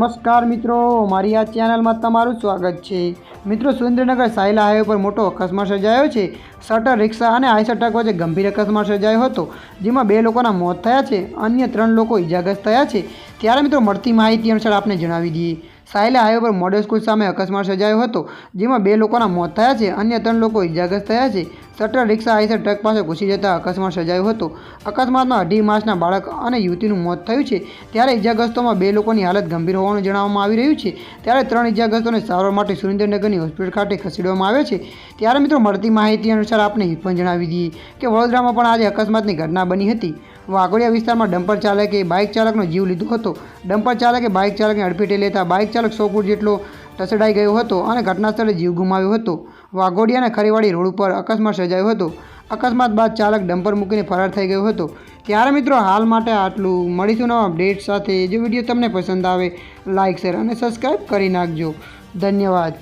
નમસ્કાર મિત્રો, મારી આ ચેનલમાં તમારું સ્વાગત છે। મિત્રો, સુરેન્દ્રનગર સાયલા હાઈવે પર મોટો અકસ્માત સર્જાયો છે। શટર રિક્ષા અને આઈસર ટ્રક વચ્ચે ગંભીર અકસ્માત સર્જાયો હતો, જેમાં 2 લોકોના મોત થયા છે, અન્ય 3 લોકો ઇજાગ્રસ્ત થયા છે। ત્યારે મિત્રો, મળતી માહિતી અનુસાર આપને જણાવી દઈએ, સાયલા હાઈવે પર મોડેલ સ્કૂલ સામે અકસ્માત સર્જાયો હતો, જેમાં 2 લોકોના મોત થયા છે, અન્ય 3 લોકો ઇજાગ્રસ્ત થયા છે। શટર રિક્ષા આઈસર ટ્રક પાસે ઘૂસી જતા અકસ્માત સર્જાયો હતો। અકસ્માતમાં 2.5 માસના બાળક અને યુવતીનું મોત થયું છે। ત્યારે ઇજાગ્રસ્તોમાં 2 લોકોની હાલત ગંભીર હોવાનું જણાવવામાં આવી રહ્યું છે। ત્યારે 3 ઇજાગ્રસ્તોને સારવાર માટે સુરેન્દ્રનગરની હોસ્પિટલ ખાતે ખસેડવામાં આવ્યા છે। ત્યારે મિત્રો, મળતી માહિતી અનુસાર આપને એ પણ જણાવી દઈએ કે વડોદરામાં પણ આજે અકસ્માતની ઘટના બની હતી। વાઘોડિયા વિસ્તારમાં ડમ્પર ચાલકે બાઇક ચાલકનો જીવ લીધો હતો। ડમ્પર ચાલકે બાઇક ચાલકને અડફેટે લેતા બાઇક ચાલક 100 ફૂટ જેટલો ઢસડાઈ ગયો હતો અને ઘટનાસ્થળે જીવ ગુમાવ્યો હતો। વાઘોડિયા અને ખરીવાડી રોડ ઉપર અકસ્માત સર્જાયો હતો। અકસ્માત બાદ ચાલક ડમ્પર મૂકીને ફરાર થઈ ગયો હતો। ત્યારે મિત્રો, હાલ માટે આટલું। મળીશું નવા અપડેટ સાથે। જો વિડીયો તમને પસંદ આવે, લાઇક, શેર અને સબસ્ક્રાઈબ કરી નાખજો। ધન્યવાદ।